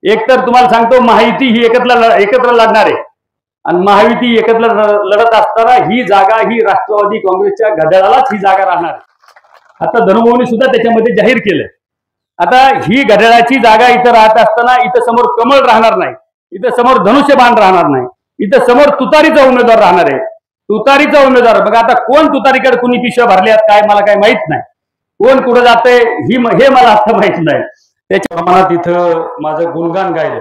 एक तर तुम्हाला सांगतो, महायुती ही एकत्र लढणार आहे आणि महायुती एकत्र लढत असताना ही जागा ही राष्ट्रवादी काँग्रेसच्या घड्याळालाच ही जागा राहणार आहे. आता धनुभाऊनी सुद्धा त्याच्यामध्ये जाहीर केलं. आता ही घड्याळाची जागा इथं राहत असताना इथं समोर कमळ राहणार नाही, इथं समोर धनुष्यबाण राहणार नाही, इथं समोर तुतारीचा उमेदवार राहणार आहे. तुतारीचा उमेदवार बघा, आता कोण तुतारीकडे कुणी पिशव्या भरल्यात काय मला काय माहित नाही, कोण कुठं जाते हे मला आता माहित नाही. त्याच्या प्रमाणात इथं माझं गुणगान गायलं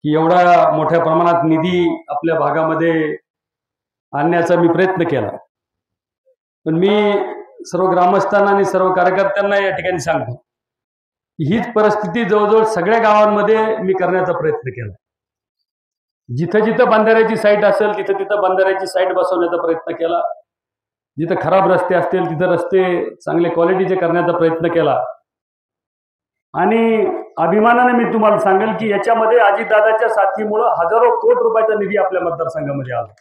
की एवढा मोठ्या प्रमाणात निधी आपल्या भागामध्ये आणण्याचा मी प्रयत्न केला. पण मी सर्व ग्रामस्थांना आणि सर्व कार्यकर्त्यांना या ठिकाणी सांगतो, हीच परिस्थिती जवळजवळ सगळ्या गावांमध्ये मी करण्याचा प्रयत्न केला. जिथं जिथं बंधाऱ्याची साईट असेल तिथं तिथं बंधाऱ्याची साईट बसवण्याचा प्रयत्न केला. जिथं खराब रस्ते असतील तिथं रस्ते चांगले क्वालिटीचे करण्याचा प्रयत्न केला. आणि अभिमानाने मी तुम्हाला सांगेल की याच्यामध्ये अजितदादाच्या साथीमुळे हजारो कोटी रुपयाचा निधी आपल्या मतदारसंघामध्ये आला.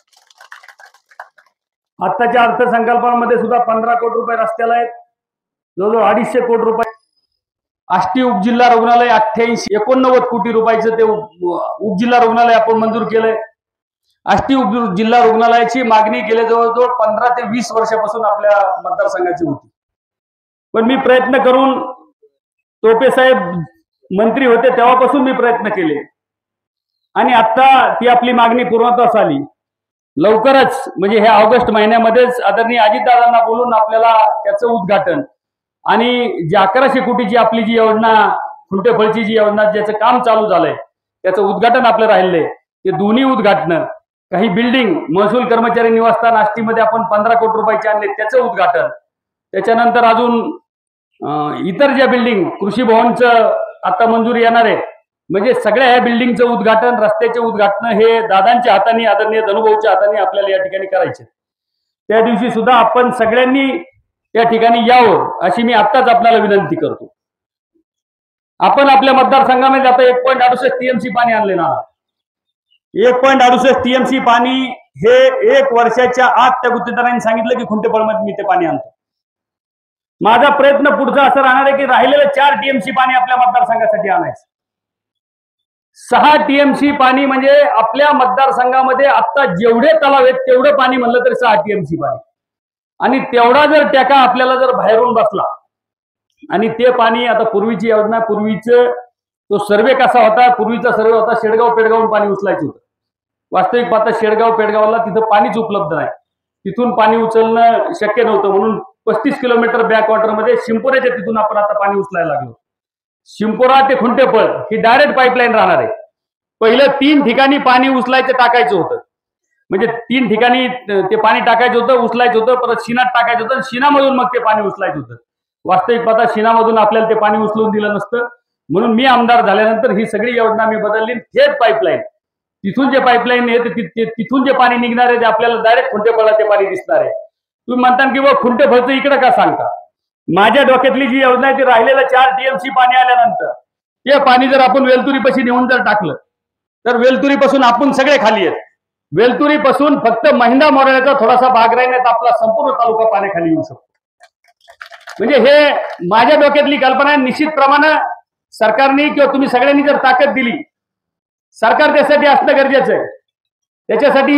आत्ताच्या अर्थसंकल्पामध्ये सुद्धा 15 कोटी रुपये रस्त्याला आहेत, जवळजवळ 250 कोटी रुपये. आष्टी उपजिल्हा रुग्णालय 89 कोटी रुपयाचं ते उपजिल्हा रुग्णालय आपण मंजूर केलंय. आष्टी उपजिल्हा रुग्णालयाची मागणी गेल्या जवळजवळ 15 ते 20 वर्षापासून आपल्या मतदारसंघाची होती. पण मी प्रयत्न करून, टोपे साहेब मंत्री होते तेव्हापासून मी प्रयत्न केले आणि आता ती आपली मागणी पूर्णत्वास आली. लवकरच म्हणजे ह्या ऑगस्ट महिन्यामध्येच आदरणीय अजितदादांना बोलून आपल्याला त्याचं उद्घाटन आणि जी 1100 कोटीची आपली जी योजना, खुंटेफळची जी योजना ज्याचं काम चालू झालंय त्याचं उद्घाटन आपलं राहिलंय. ते दोन्ही उद्घाटन, काही बिल्डिंग, महसूल कर्मचारी निवासस्थान आष्टीमध्ये आपण 15 कोटी रुपयाचे आणले त्याचं उद्घाटन, त्याच्यानंतर अजून इतर ज्या बिल्डिंग, कृषी भवनचं आता मंजुरी येणार आहे, म्हणजे सगळ्या ह्या बिल्डिंगचं उद्घाटन, रस्त्याचे उद्घाटन हे दादांच्या हाताने, आदरणीय धनुभाऊच्या हाताने आपल्याला या ठिकाणी करायचे. त्या दिवशी सुद्धा आपण सगळ्यांनी त्या ठिकाणी यावं अशी मी आत्ताच आपल्याला विनंती करतो. आपण आपल्या मतदारसंघामध्ये आता 1.68 TMC पाणी आणले ना. 1.68 TMC पाणी हे 1 वर्षाच्या आत त्या गुत्तेदारांनी सांगितलं की खुंटेफळमध्ये मी ते पाणी आणतो. माझा प्रयत्न पुढचा असं राहणार आहे की राहिलेलं 4 TMC पाणी आपल्या मतदारसंघासाठी आणायचं. 6 TMC पाणी म्हणजे आपल्या मतदारसंघामध्ये आता जेवढे तलाव आहेत तेवढं पाणी म्हणलं तरी 6 TMC पाणी. आणि तेवढा जर टेका आपल्याला जर बाहेरून बसला आणि ते पाणी, आता पूर्वीची योजना, पूर्वीचं तो सर्वे कसा होता, पूर्वीचा सर्वे होता शेडगाव पेडगावून पाणी उचलायचं होतं. वास्तविक पाहता शेडगाव पेडगावला तिथं पाणीच उपलब्ध नाही, तिथून पाणी उचलणं शक्य नव्हतं. म्हणून 35 किलोमीटर बॅकवॉटरमध्ये शिंपोऱ्याच्या तिथून आपण आता पाणी उचलायला लागलो. शिंपोरा ते खुंटेफळ ही डायरेक्ट पाईपलाईन राहणार आहे. पहिलं 3 ठिकाणी पाणी उचलायचं टाकायचं होतं, म्हणजे 3 ठिकाणी ते पाणी टाकायचं होतं, उचलायचं होतं, परत शिनात टाकायचं होतं, शिनामधून मग ते पाणी उचलायचं होतं. वास्तविक पाहता शिनामधून आपल्याला ते पाणी उचलून दिलं नसतं. म्हणून मी आमदार झाल्यानंतर ही सगळी योजना मी बदलली. थेट पाईपलाईन, तिथून जे पाईपलाईन आहे तिथून जे पाणी निघणार आहे ते आपल्याला डायरेक्ट खुंटेफळला ते पाणी दिसणार आहे. तुम्ही म्हणता की बाबा खुंटेफळचं इकडे का सांगता, माझ्या डोक्यातली जी योजना आहे ती राहिलेलं 4 TMC पाणी आल्यानंतर ते पाणी जर आपण वेलतुरीपाशी नेऊन जर टाकलं तर वेलतुरीपासून आपण सगळे खाली आहेत. वेलतुरीपासून फक्त महिंदा मोराळ्याचा थोडासा भाग राहिला आपला संपूर्ण तालुका पाण्याखाली येऊ शकतो. म्हणजे हे माझ्या डोक्यातली कल्पना आहे. निश्चितप्रमाणे सरकारने किंवा तुम्ही सगळ्यांनी जर ताकद दिली, सरकार त्यासाठी असणं गरजेचं आहे. त्याच्यासाठी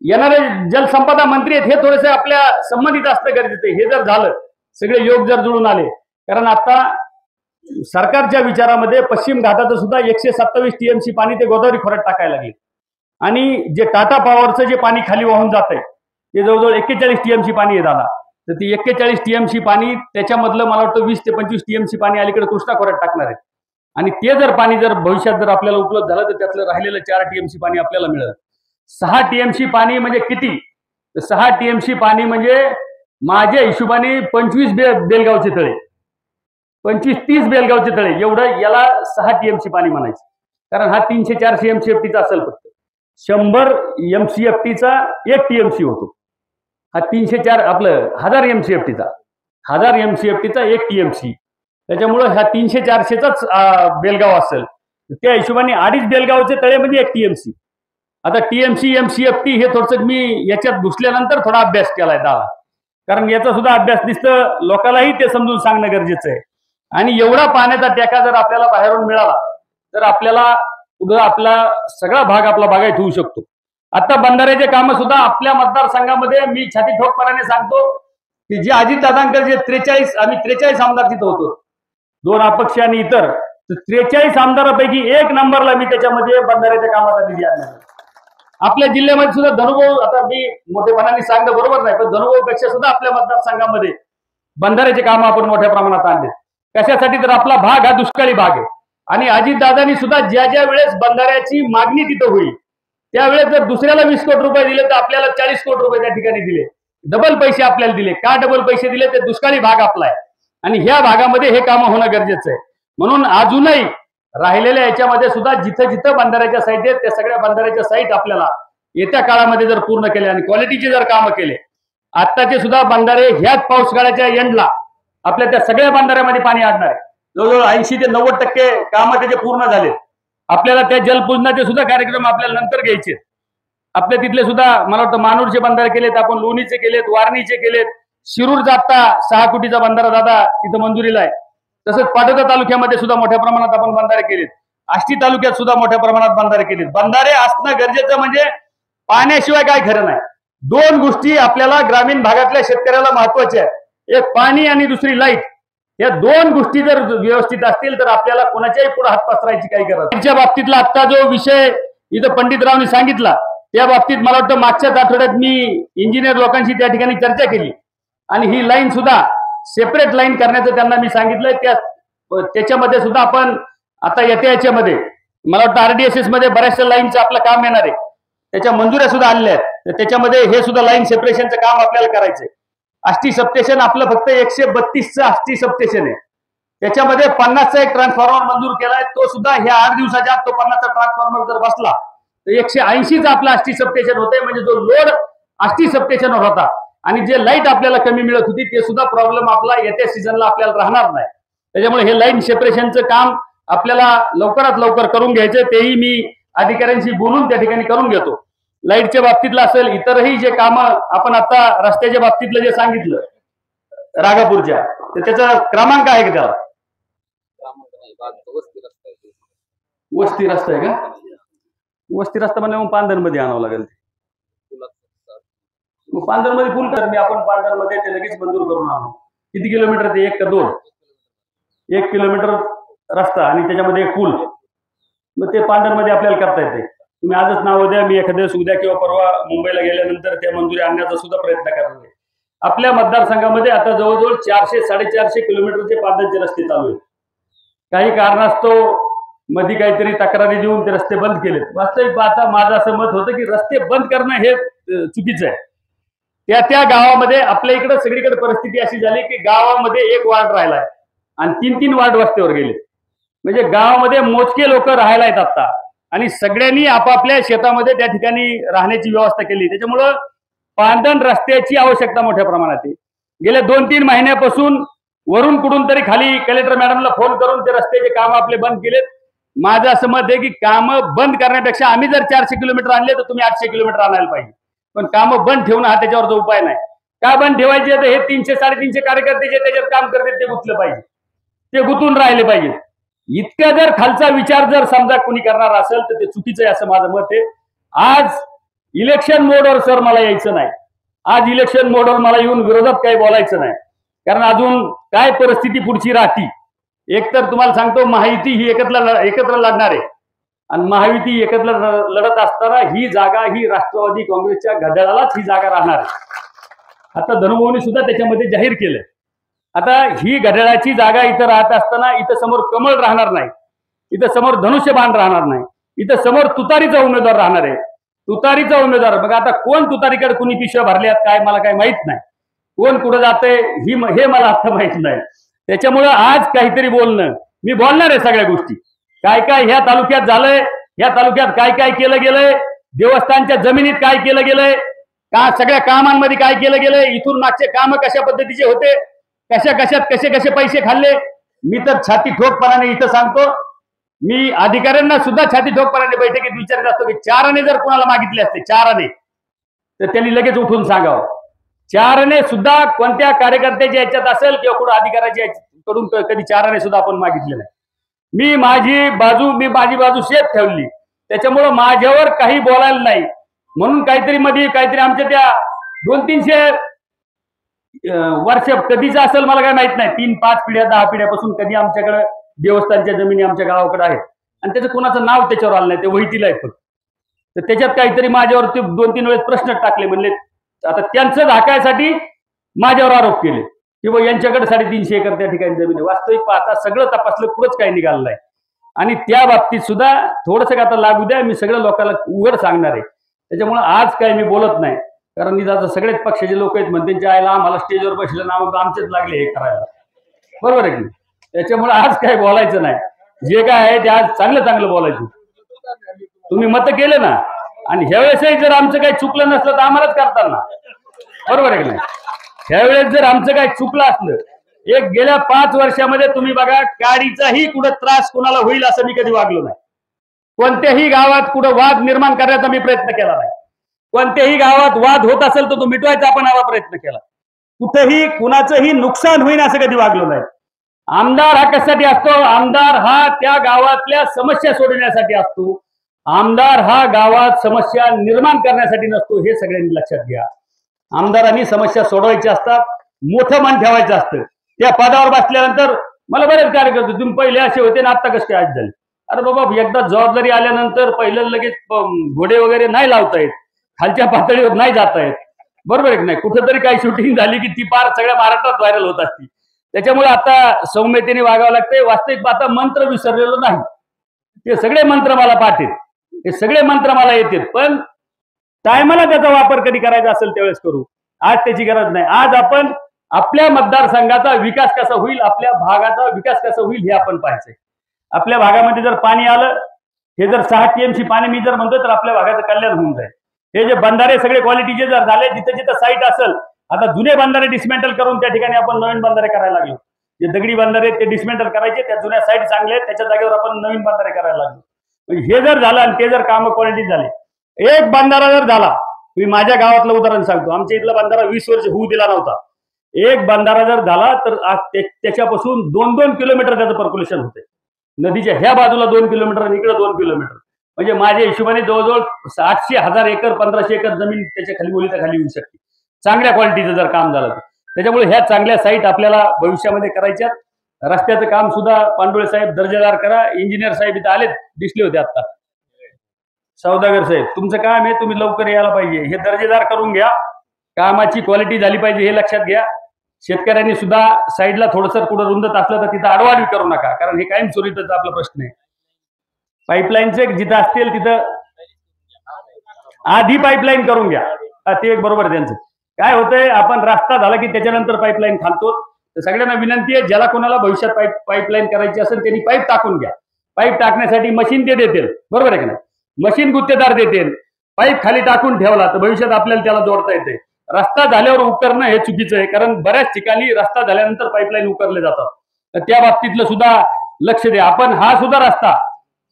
येणारे जलसंपदा मंत्री आहेत हे थोडेसे आपल्या संबंधित असणं गरजेचं आहे. हे जर झालं, सगळे योग जर जुळून आले, कारण आता सरकारच्या विचारामध्ये पश्चिम घाटाचं सुद्धा 127 TMC पाणी ते गोदावरी खोऱ्यात टाकायला लागले. आणि जे टाटा पॉवरचं जे पाणी खाली वाहून जात आहे ते जवळजवळ 41 TMC पाणी आहे दादा. तर ती 41 TMC पाणी त्याच्यामधलं मला वाटतं 20 ते 25 TMC पाणी अलीकडे कृष्णा खोऱ्यात टाकणार आहे. आणि ते जर पाणी जर भविष्यात जर आपल्याला उपलब्ध झालं तर त्यातलं राहिलेलं 4 TMC पाणी आपल्याला मिळेल. 6 TMC पाणी म्हणजे किती? 6 TMC पाणी म्हणजे माझ्या हिशोबाने 25 बेलगावचे तळे, 25-30 बेलगावचे तळे एवढं याला 6 TMC पाणी म्हणायचं. कारण हा 300-400 MCFTचा असेल, फक्त 100 MCFTचा 1 TMC होतो. हा 304 आपलं 1000 MCFTचा 1 TMC. त्याच्यामुळं ह्या 300-400चाच बेलगाव असेल. त्या हिशोबाने 2.5 बेलगावचे तळे म्हणजे 1 TMC. आता TMC MCFT हे थोडंसं मी याच्यात घुसल्यानंतर थोडा अभ्यास केलाय दादा, कारण याचा सुद्धा अभ्यास दिसतं, लोकांनाही ते समजून सांगणं गरजेचं आहे. आणि एवढा पाण्याचा टेका जर आपल्याला बाहेरून मिळाला तर आपल्याला पुढे आपला सगळा भाग आपला बागायत होऊ शकतो. आता बंधाऱ्याचे काम सुद्धा आपल्या मतदारसंघामध्ये मी छाती ठोकपणाने सांगतो की जे अजितदादांकडे जे 43 आम्ही 43 आमदार तिथं होतो, 2 अपक्ष आणि इतर, 43 आमदारापैकी 1 नंबरला मी त्याच्यामध्ये बंधाऱ्याच्या कामाचा निधी आणला. आपल्या जिल्ह्यामध्ये सुद्धा धनुभाऊ, आता मी मोठेपणाने सांगणं बरोबर नाही, पण धनुभाऊपेक्षा सुद्धा आपल्या मतदारसंघामध्ये बंधाऱ्याचे काम आपण मोठ्या प्रमाणात आणले. कशासाठी? तर आपला भाग हा दुष्काळी भाग आहे आणि अजितदादांनी सुद्धा ज्या ज्या वेळेस बंधाऱ्याची मागणी तिथं होईल त्यावेळेस जर दुसऱ्याला 20 कोटी रुपये दिले तर आपल्याला 40 कोटी रुपये त्या ठिकाणी दिले, डबल पैसे आपल्याला दिले. का डबल पैसे दिले? ते दुष्काळी भाग आपला आहे आणि ह्या भागामध्ये हे काम होणं गरजेचं आहे. म्हणून अजूनही राहिलेल्या याच्यामध्ये सुद्धा जिथं जिथं बंधाऱ्याच्या साईट आहेत त्या सगळ्या बंधाऱ्याच्या साईट आपल्याला येत्या काळामध्ये जर पूर्ण केले आणि क्वालिटीचे जर कामं केले, आत्ताचे सुद्धा बंधारे ह्याच पावसाळ्याच्या एंडला आपल्या त्या सगळ्या बंधाऱ्यामध्ये पाणी आणणार आहे. जवळजवळ 80 ते 90% कामं त्याचे पूर्ण झाले. आपल्याला त्या जलपूजनाचे सुद्धा कार्यक्रम आपल्याला नंतर घ्यायचे. आपल्या तिथले सुद्धा मला वाटतं मानूरचे बंधारे केलेत, आपण लोणीचे केलेत, वारणीचे केलेत, शिरूरचा आता 6 कोटीचा बंधारा दादा तिथं मंजुरीला आहे. तसंच पाटोदा तालुक्यामध्ये सुद्धा मोठ्या प्रमाणात आपण बंधारे केलेत. आष्टी तालुक्यात सुद्धा मोठ्या प्रमाणात बंधारे केलेत. बंधारे असणं गरजेचं म्हणजे पाण्याशिवाय काय खरं नाही. 2 गोष्टी आपल्याला ग्रामीण भागातल्या शेतकऱ्याला महत्वाच्या आहेत, एक पाणी आणि दुसरी लाईट. या 2 गोष्टी जर व्यवस्थित असतील तर आपल्याला कोणाच्याही पुढे हात पसरायची काही गरज. त्याच्या बाबतीतला आता जो विषय इथं पंडितरावनी सांगितला त्या बाबतीत मला वाटतं मागच्याच आठवड्यात मी इंजिनियर लोकांशी त्या ठिकाणी चर्चा केली आणि ही लाईन सुद्धा सेपरेट लाईन करण्याचं त्यांना मी सांगितलंय. त्याच्यामध्ये सुद्धा आपण आता येत्या याच्यामध्ये मला वाटतं RDSS मध्ये बऱ्याचशा लाईनचं आपलं काम येणार आहे, त्याच्या मंजुऱ्या सुद्धा आलेल्या आहेत. तर त्याच्यामध्ये हे सुद्धा लाईन सेपरेशनचं काम आपल्याला करायचंय. आष्टी सबस्टेशन आपलं फक्त 132चं आष्टी सबस्टेशन आहे, त्याच्यामध्ये 50चा एक ट्रान्सफॉर्मर मंजूर केलाय. तो सुद्धा ह्या 8 दिवसाच्या आत तो 50चा ट्रान्सफॉर्मर जर बसला तर 180चं आपलं आष्टी सबस्टेशन होतंय. म्हणजे जो लोड आष्टी सबस्टेशनवर होता आणि जे लाईट आपल्याला कमी मिळत होती ते सुद्धा प्रॉब्लेम आपला येत्या सीझनला आपल्याला राहणार नाही. त्याच्यामुळे हे लाईन सेपरेशनचं काम आपल्याला लवकरात लवकर करून घ्यायचं. तेही मी अधिकाऱ्यांशी बोलून त्या ठिकाणी करून घेतो. लाईटच्या बाबतीतलं असेल, इतरही जे कामं आपण आता रस्त्याच्या बाबतीतलं जे सांगितलं रागापूरच्या, तर त्याचा क्रमांक आहे का त्याला? वस्ती रस्ता आहे का? वस्ती रस्ता म्हणजे मग पांढरमध्ये आणावं लागेल. मग पांढरमध्ये पूल कर मी आपण पांढरमध्ये ते लगेच मंजूर करून आणू. किती किलोमीटर ते? 1 का 2? 1 किलोमीटर रस्ता आणि त्याच्यामध्ये एक पूल. मग ते पांढरमध्ये आपल्याला करता येते. तुम्ही आजच नाव द्या, मी एखाद्या दिवस उद्या किंवा परवा मुंबईला गेल्यानंतर त्या मंजुरी आणण्याचा सुद्धा प्रयत्न करणार आहे. आपल्या मतदारसंघामध्ये आता जवळजवळ 400-450 किलोमीटरचे पादचारी रस्ते चालू आहेत. काही कारणास्तव मध्ये काहीतरी तक्रारी देऊन ते रस्ते बंद केलेत. वास्तविक पाहता माझं असं मत होतं की रस्ते बंद करणं हे चुकीचं आहे. त्या गावामध्ये आपल्या इकडे सगळीकडे परिस्थिती अशी झाली की गावामध्ये 1 वार्ड राहिलाय आणि 3-3 वार्ड वस्तीवर गेले. म्हणजे गावामध्ये मोजके लोक राहायला आहेत आता आणि सगळ्यांनी आपापल्या शेतामध्ये त्या ठिकाणी राहण्याची व्यवस्था केली. त्याच्यामुळं पांधन रस्त्याची आवश्यकता मोठ्या प्रमाणात आहे. गेल्या 2-3 महिन्यापासून वरून कुठून तरी खाली कलेक्टर मॅडमला फोन करून ते रस्त्याचे काम आपले बंद केलेत. माझं असं मत आहे की कामं बंद करण्यापेक्षा आम्ही जर 400 किलोमीटर आणले तर तुम्ही 800 किलोमीटर आणायला पाहिजे. पण कामं बंद ठेवणं हा त्याच्यावरचा उपाय नाही. का बंद ठेवायचे? तर हे 300-350 कार्यकर्ते जे त्याच्यात काम करतात ते गुंतलं पाहिजे, ते गुंतून राहिले पाहिजे. इतका जर खालचा विचार जर समजा कोणी करणार असेल तर ते चुकीचं आहे असं माझं मत आहे. आज इलेक्शन मोडवर सर मला यायचं नाही. आज इलेक्शन मोडवर मला येऊन विरोधात काही बोलायचं नाही, कारण अजून काय परिस्थिती पुढची राहती. एकतर तुम्हाला सांगतो महायुती ही एकत्र लढणार आहे आणि महायुती एकत्र लढत असताना ही जागा ही राष्ट्रवादी काँग्रेसच्या घड्याळालाच ही जागा राहणार आहे. आता धनुभाऊनी सुद्धा त्याच्यामध्ये जाहीर केलंय. आता ही घड्याळाची जागा इथं राहत असताना इथं समोर कमळ राहणार नाही, इथं समोर धनुष्यबाण राहणार नाही, इथं समोर तुतारीचा उमेदवार राहणार आहे. तुतारीचा उमेदवार बघा आता कोण तुतारीकडे कुणी पिशव्या भरल्यात काय मला काय माहित नाही, कोण कुठं जातंय हे मला आता माहित नाही. त्याच्यामुळं आज काहीतरी बोलणं, मी बोलणार आहे सगळ्या गोष्टी, काय काय ह्या तालुक्यात झालंय, ह्या तालुक्यात काय काय केलं गेलंय, देवस्थानच्या जमिनीत काय केलं गेलंय, का सगळ्या कामांमध्ये काय केलं गेलंय, इथून मागचे काम कशा पद्धतीचे होते, कशात कसे पैसे खाल्ले. मी तर छाती ठोकपणाने इथं सांगतो, मी अधिकाऱ्यांना सुद्धा छाती ठोकपणाने बैठकीत विचारत असतो की 4 आणे जर कोणाला मागितले असते 4 आणे तर त्यांनी लगेच उठून सांगावं. 4 आणे सुद्धा कोणत्या कार्यकर्त्याच्या याच्यात असेल किंवा कुठं अधिकाऱ्याच्या कडून कधी 4 आणे सुद्धा आपण मागितले नाही. मी माझी बाजू शेत ठेवली, त्याच्यामुळं माझ्यावर काही बोलायला नाही म्हणून काहीतरी मध्ये काहीतरी आमच्या त्या 200-300 वर्ष कधीच असेल मला काय माहित नाही, 3-5 पिढ्या 10 पिढ्यापासून कधी आमच्याकडे देवस्थानच्या जमिनी आमच्या गावाकडे आहेत आणि त्याचं कोणाचं नाव त्याच्यावर आलं नाही, ते वहितीला आहे फक्त. तर त्याच्यात काहीतरी माझ्यावरती 2-3 वेळेस प्रश्न टाकले, म्हणले आता त्यांचं झाकायसाठी माझ्यावर आरोप केले की बा यांच्याकडे 350 एकर त्या ठिकाणी जमीन आहे. वास्तविक पाहता सगळं तपासलं, पुढंच काही निघालं नाही. आणि त्या बाबतीत सुद्धा थोडंसं आता लागू द्या, मी सगळं लोकांना उघड सांगणार आहे. त्याच्यामुळे आज काही मी बोलत नाही, कारण मी आता सगळेच पक्षाचे लोक आहेत म्हणते त्यांच्या आईला आम्हाला स्टेजवर बसलं ना मग आमचेच लागले हे करायला, बरोबर आहे की. त्याच्यामुळे आज काही बोलायचं नाही, जे काय आहे ते आज चांगलं चांगलं बोलायचं. तुम्ही मत केलं ना, आणि ह्यावेळेसही जर आमचं काही चुकलं नसलं तर आम्हालाच करताना, बरोबर आहे की नाही. ह्यावेळेस जर आमचं काही चुकलं असलं, एक गेल्या 5 वर्षामध्ये तुम्ही बघा, गाडीचाही कुठं त्रास कोणाला होईल असं मी कधी वागलो नाही. कोणत्याही गावात कुठं वाद निर्माण करण्याचा मी प्रयत्न केला नाही. कोणत्याही गावात वाद होत असेल तर तो मिटवायचा आपण हवा प्रयत्न केला. कुठेही कुणाचंही नुकसान होईल असं कधी वागलो नाही. आमदार हा कशासाठी असतो? आमदार हा त्या गावातल्या समस्या सोडवण्यासाठी असतो. आमदार हा गावात समस्या निर्माण करण्यासाठी नसतो, हे सगळ्यांनी लक्षात घ्या. आमदारांनी समस्या सोडवायच्या असतात, मोठं मन ठेवायचं असतं. त्या पदावर बसल्यानंतर मला बरेच कार्यकर्ते तुम्ही पहिले असे होते ना, आता कसे आज झाले. अरे बाबा, एकदा जबाबदारी आल्यानंतर पहिलं लगेच घोडे वगैरे नाही लावता येत, खालच्या पातळीवर नाही जाता येत, बरोबर आहे की नाही. कुठेतरी काही शूटिंग झाली की ती पार सगळ्या महाराष्ट्रात व्हायरल होत असती. त्याच्यामुळे आता सौम्यतेने वागावं लागतंय. वास्तविक आता मंत्र विसरलेलो नाही, ते सगळे मंत्र मला पाठेत, हे सगळे मंत्र मला येतात, पण टायमाला त्याचा वापर कधी करायचा असेल त्यावेळेस करू. आज त्याची गरज नाही. आज आपण आपल्या मतदारसंघाचा विकास कसा होईल, आपल्या भागाचा विकास कसा होईल हे आपण पाहायचंय. आपल्या भागामध्ये जर पाणी आलं, हे जर 6 TMC पाणी मी जर म्हणतो तर आपल्या भागाचं कल्याण होऊन जाईल. हे जे बंधारे सगळे क्वालिटीचे जर झाले, जिथं जिथं साईट असेल, आता जुने बंधारे डिसमेंटल करून त्या ठिकाणी आपण नवीन बंधारे करायला लागलो. जे दगडी बंधारे ते डिसमेंटल करायचे, त्या जुन्या साईट चांगले आहेत त्याच्या जागेवर आपण नवीन बंधारे करायला लागलो. हे जर झालं आणि ते जर काम क्वालिटी झाले, एक बंधारा जर झाला, मी माझ्या गावातलं उदाहरण सांगतो, आमच्या इथला बंधारा 20 वर्ष होऊ दिला नव्हता. एक बंधारा जर झाला तर त्याच्यापासून 2-2 किलोमीटर त्याचं पर्क्युलेशन होते. नदीच्या ह्या बाजूला 2 किलोमीटर आणि इकडे 2 किलोमीटर, म्हणजे माझ्या हिशोबाने जवळजवळ 800-1000 एकर 1500 एकर जमीन त्याच्या खाली मुलीच्या खाली येऊ शकते, चांगल्या क्वालिटीचं जर काम झालं तर. त्याच्यामुळे ह्या चांगल्या साईट आपल्याला भविष्यामध्ये करायच्यात. रस्त्याचं काम सुद्धा पांडुळे साहेब दर्जेदार करा. इंजिनियर साहेब इथं आलेत, दिसले होते आता. सौदागर साहेब, तुमचं काम आहे, तुम्ही लवकर यायला पाहिजे. हे दर्जेदार करून घ्या, कामाची क्वालिटी झाली पाहिजे हे लक्षात घ्या. शेतकऱ्यांनी सुद्धा साईडला थोडंसं कुठं रुंदत असलं तर तिथं आडवाडवी करू नका, कारण हे कायम चोरीचा आपला प्रश्न आहे. पाईपलाईनचे जिथं असतील तिथं आधी पाईपलाईन करून घ्या. ते एक बरोबर त्यांचं काय होतंय, आपण रस्ता झाला की त्याच्यानंतर पाईपलाईन खालतो. तर सगळ्यांना विनंती आहे, ज्याला कोणाला भविष्यात पाईपलाईन करायची असेल त्यांनी पाईप टाकून घ्या. पाईप टाकण्यासाठी मशीन ते देतील, बरोबर आहे की नाही. मशीन गुत्तेदार देतील. पाईप खाली टाकून ठेवला तर भविष्यात आपल्याला त्याला जोडता येते. रस्ता झाल्यावर उकरणं हे चुकीचं आहे, कारण बऱ्याच ठिकाणी रस्ता झाल्यानंतर पाईपलाईन उकरले जातात. तर त्या बाबतीतलं सुद्धा लक्ष द्या. आपण हा सुद्धा रस्ता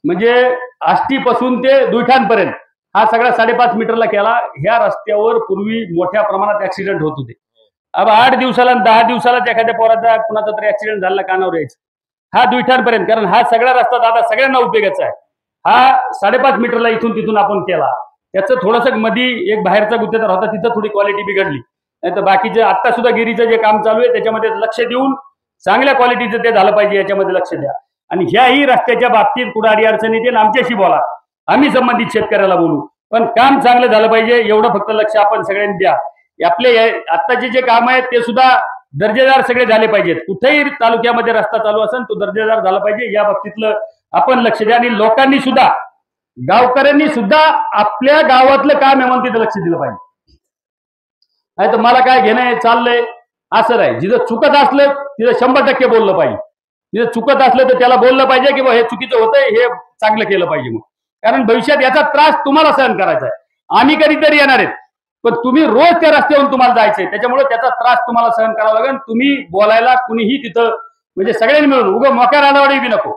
म्हणजे आष्टीपासून ते दुईठाणपर्यंत हा सगळा 5.5 मीटरला केला. ह्या रस्त्यावर पूर्वी मोठ्या प्रमाणात ऍक्सिडेंट होत होते. अब 8 दिवसाला 10 दिवसालाच एखाद्या पोराचा कुणाचा तरी ऍक्सिडेंट झाला कानावर यायचं. हा दुईठाणपर्यंत, कारण हा सगळा रस्ता दादा सगळ्यांना उपयोगाचा आहे. हा 5.5 मीटरला इथून तिथून आपण केला. त्याचं थोडंसं मध्ये एक बाहेरचा गुत्तेदार होता, तिथं थोडी क्वालिटी बिघडली. नाही तर बाकीचे आता सुद्धा गिरीचं जे काम चालू आहे त्याच्यामध्ये लक्ष देऊन चांगल्या क्वालिटीचं ते झालं पाहिजे, याच्यामध्ये लक्ष द्या. आणि ह्याही रस्त्याच्या बाबतीत कुठं अडीअडचणी येतील आमच्याशी बोला, आम्ही संबंधित शेतकऱ्याला बोलू, पण काम चांगलं झालं पाहिजे एवढं फक्त लक्ष आपण सगळ्यांनी द्या. आपले आत्ताचे जे काम आहेत ते सुद्धा दर्जेदार सगळे झाले पाहिजेत. कुठेही तालुक्यामध्ये रस्ता चालू असेल तो दर्जेदार झाला पाहिजे, या बाबतीतलं आपण लक्ष द्या. आणि लोकांनी सुद्धा, गावकऱ्यांनी सुद्धा आपल्या गावातलं काम आहे म्हणून तिथं लक्ष दिलं पाहिजे. नाही तर मला काय घेणं चाललंय असं नाही. जिथं चुकत असलं तिथं 100% बोललं पाहिजे. जिथं चुकत असलं तर त्याला बोललं पाहिजे की हे चुकीचं होतंय, हे चांगलं केलं पाहिजे. मग कारण भविष्यात याचा त्रास तुम्हाला सहन करायचा आहे. आम्ही कधीतरी येणार आहेत, पण तुम्ही रोज त्या रस्त्यावरून तुम्हाला जायचंय, त्याच्यामुळे त्याचा त्रास तुम्हाला सहन करावा लागेल. तुम्ही बोलायला कुणीही तिथं म्हणजे सगळ्यांनी मिळून उगा मोक्या राडावाडी बी नको,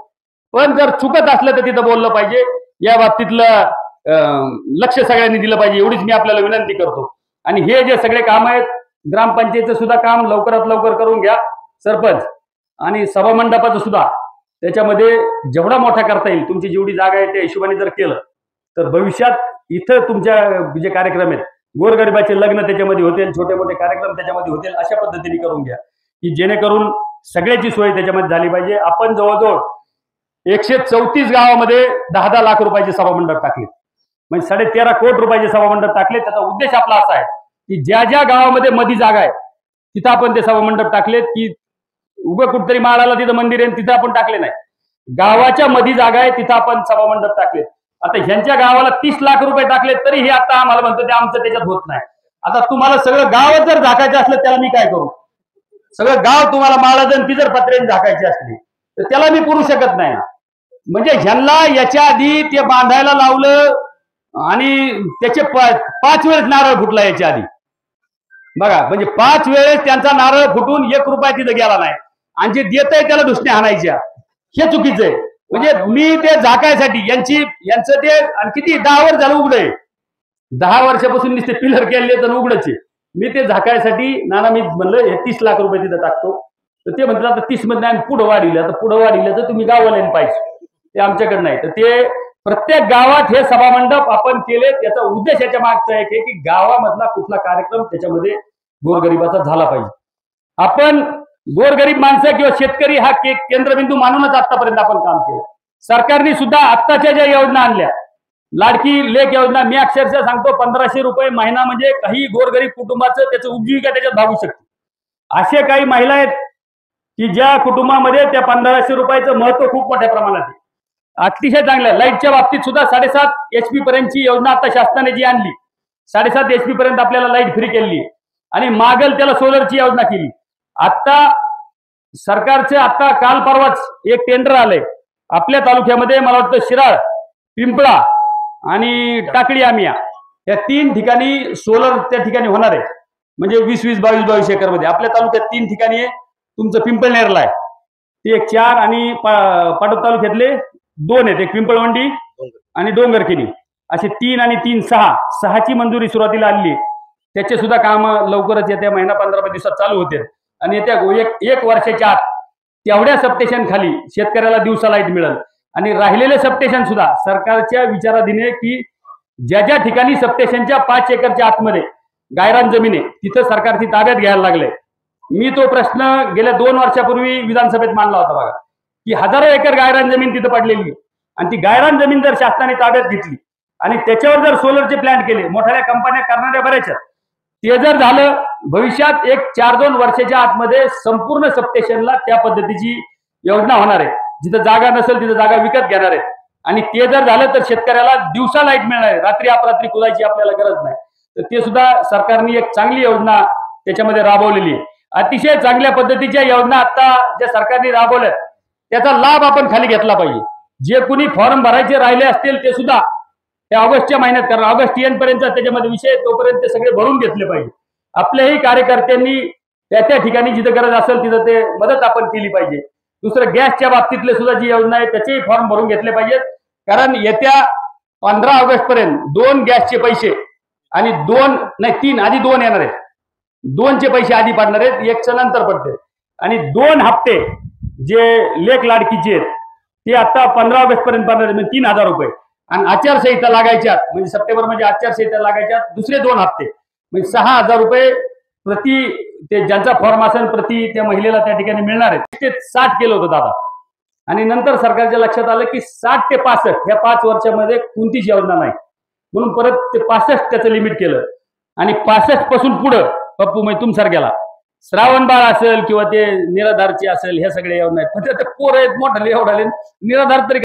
पण जर चुकत असलं तर तिथं बोललं पाहिजे. या बाबतीतलं लक्ष सगळ्यांनी दिलं पाहिजे, एवढीच मी आपल्याला विनंती करतो. आणि हे जे सगळे काम आहेत, ग्रामपंचायतचं सुद्धा काम लवकरात लवकर करून घ्या. सरपंच आणि सभामंडपाचं सुद्धा त्याच्यामध्ये जेवढा मोठा करता येईल, तुमची जेवढी जागा आहे त्या हिशोबाने जर केलं तर भविष्यात इथं तुमच्या जे कार्यक्रम आहेत, गोरगरिबाचे लग्न त्याच्यामध्ये होतील, छोटे मोठे कार्यक्रम त्याच्यामध्ये होतील, अशा पद्धतीने करून घ्या की जेणेकरून सगळ्याची सोय त्याच्यामध्ये झाली पाहिजे. आपण जवळजवळ 134 गावामध्ये 10-10 लाख रुपयाचे सभामंडप टाकले, म्हणजे 13.5 कोटी रुपयाचे सभामंडप टाकले. त्याचा उद्देश आपला असा आहे की ज्या ज्या गावामध्ये मधी जागा आहे तिथं आपण ते सभामंडप टाकलेत, की उगं कुठतरी माळाला तिथं मंदिर आहे तिथं आपण टाकले नाही. गावाच्या मधी जागा आहे तिथं आपण सभामंडप टाकलेत. आता ह्यांच्या गावाला 30 लाख रुपये टाकले तरी हे आता आम्हाला म्हणतो ते आमचं त्याच्यात होत नाही. आता तुम्हाला सगळं गाव जर झाकायचं असलं त्याला मी काय करू? सगळं गाव तुम्हाला माळाजन ती जर पत्र्याने झाकायची असली तर त्याला मी पुरू शकत नाही. म्हणजे ह्यांना याच्या आधी ते बांधायला लावलं आणि त्याचे 5 वेळेस नारळ फुटला याच्या आधी. बघा, म्हणजे 5 वेळेस त्यांचा नारळ फुटून 1 रुपया तिथं गेला नाही, आणि जे देत आहे त्याला दुसऱ्या हाणायच्या, हे चुकीचं आहे. म्हणजे मी ते झाकायसाठी यांचं ते आणि किती 10 वर्ष झालं उघड आहे, 10 वर्षापासून नुसते पिलर केले तर उघडच आहे. मी ते झाकायसाठी नाना मी म्हणलं हे 30 लाख रुपये तिथं टाकतो, तर ते म्हणतात आता 30 मध्ये आम्ही पुढं वाढविलं. आता पुढं वाढविलं तर तुम्ही गावाला पाहिजे, ते आमच्याकडे नाही. तर ते प्रत्येक गावात हे सभामंडप आपण केले, त्याचा उद्देश याच्या मागचा एक आहे की गावामधला कुठला कार्यक्रम त्याच्यामध्ये गोरगरिबाचा झाला पाहिजे. आपण गोरगरीब माणसं किंवा शेतकरी हा केंद्रबिंदू मानूनच आतापर्यंत आपण काम केलं. सरकारने सुद्धा आत्ताच्या ज्या योजना आणल्या, लाडकी लेख योजना, मी अक्षरशः सांगतो 1500 रुपये महिना म्हणजे काही गोरगरीब कुटुंबाचं त्याचं उपजीविका त्याच्यात भागू शकते. असे काही महिला आहेत की ज्या कुटुंबामध्ये त्या 1500 रुपयाचं महत्व खूप मोठ्या प्रमाणात आहे. अतिशय चांगल्या लाईटच्या बाबतीत सुद्धा 7.5 HP पर्यंतची योजना आता शासनाने जी आणली, 7.5 HP पर्यंत आपल्याला लाईट फ्री केली, आणि मागल त्याला सोलरची योजना केली. आता सरकारचे आता काल परवाच एक टेंडर आलंय आपल्या तालुक्यामध्ये, मला वाटतं शिराळ, पिंपळा आणि टाकळी आमिया या 3 ठिकाणी सोलर त्या ठिकाणी होणार आहे. म्हणजे 20-20, 22-22 एकर मध्ये आपल्या तालुक्यात 3 ठिकाणी आहे. तुमचं पिंपळनेरला आहे ते 1 4 आणि पाटोद तालुक्यातले 2 आहेत, एक पिंपळवंडी आणि डोंगरकिनी, असे 3 आणि 3 6ची मंजुरी सुरुवातीला आली. त्याचे सुद्धा काम लवकरच येत्या महिना 15 दिवसात चालू होते, आणि येत्या एक वर्षाच्या आत तेवढ्या सबस्टेशन खाली शेतकऱ्याला दिवसा लाईट मिळेल. आणि राहिलेले सबस्टेशन सुद्धा सरकारच्या विचाराधीने की ज्या ज्या ठिकाणी सबस्टेशनच्या 5 एकरच्या आतमध्ये गायरान जमीन आहे तिथं सरकारची ताब्यात घ्यायला लागले. मी तो प्रश्न गेल्या 2 वर्षापूर्वी विधानसभेत मांडला होता बघा, की हजारो एकर गायरान जमीन तिथं पडलेली, आणि ती गायरान जमीन जर शासनाने ताब्यात घेतली आणि त्याच्यावर जर सोलरचे प्लांट केले, मोठ्या कंपन्या करणाऱ्या बऱ्याच, ते जर झालं भविष्यात 1-4-2 वर्षाच्या आतमध्ये संपूर्ण सबस्टेशनला त्या पद्धतीची योजना होणार आहे. जिथं जागा नसेल तिथं जागा विकत घेणार आहे, आणि ते जर झालं तर शेतकऱ्याला दिवसा लाईट मिळणार आहे, रात्री अपरात्री कुदायची आपल्याला गरज नाही. तर ते सुद्धा सरकारने एक चांगली योजना त्याच्यामध्ये राबवलेली आहे. अतिशय चांगल्या पद्धतीच्या योजना आता ज्या सरकारने राबवल्या त्याचा लाभ आपण खाली घेतला पाहिजे. जे कुणी फॉर्म भरायचे राहिले असतील ते सुद्धा त्या ऑगस्टच्या महिन्यात, कारण ऑगस्ट पर्यंत त्याच्यामध्ये विषय तोपर्यंत ते सगळे भरून घेतले पाहिजे. आपल्याही कार्यकर्त्यांनी त्या ठिकाणी जिथं गरज असेल तिथं ते मदत आपण केली पाहिजे. दुसरं गॅसच्या बाबतीतले सुद्धा जी योजना आहे त्याचेही फॉर्म भरून घेतले पाहिजेत, कारण येत्या 15 ऑगस्ट पर्यंत 2 गॅसचे पैसे आणि 3 आधी 2 येणार आहेत, 2चे पैसे आधी पडणार आहेत, 1चं नंतर पडते, आणि 2 हप्ते जे लेख लाडकीचे आहेत ते आता 15 ऑगस्ट पर्यंत पडणार आहेत, म्हणजे 3000 रुपये. आणि आचारसंहिता लागायच्यात म्हणजे सप्टेंबर म्हणजे आचारसंहिता लागायच्यात दुसरे 2 हप्ते म्हणजे 6000 रुपये प्रति ते ज्यांचा फॉर्म असेल प्रति त्या महिलेला त्या ठिकाणी मिळणार आहे. ते 60 केलं होतं दादा, आणि नंतर सरकारच्या लक्षात आलं की 60 ते 65 ह्या 5 वर्षामध्ये कोणतीच योजना नाही, म्हणून परत ते 65 त्याचं लिमिट केलं. आणि 65 पासून पुढं पप्पू म्हणजे तुमसारख्याला श्रावण बाळ असेल किंवा ते निराधारची असेल, ह्या सगळ्या योजना आहेत. पण ते पोरं आहेत मोठाले एवढाले निराधार तरी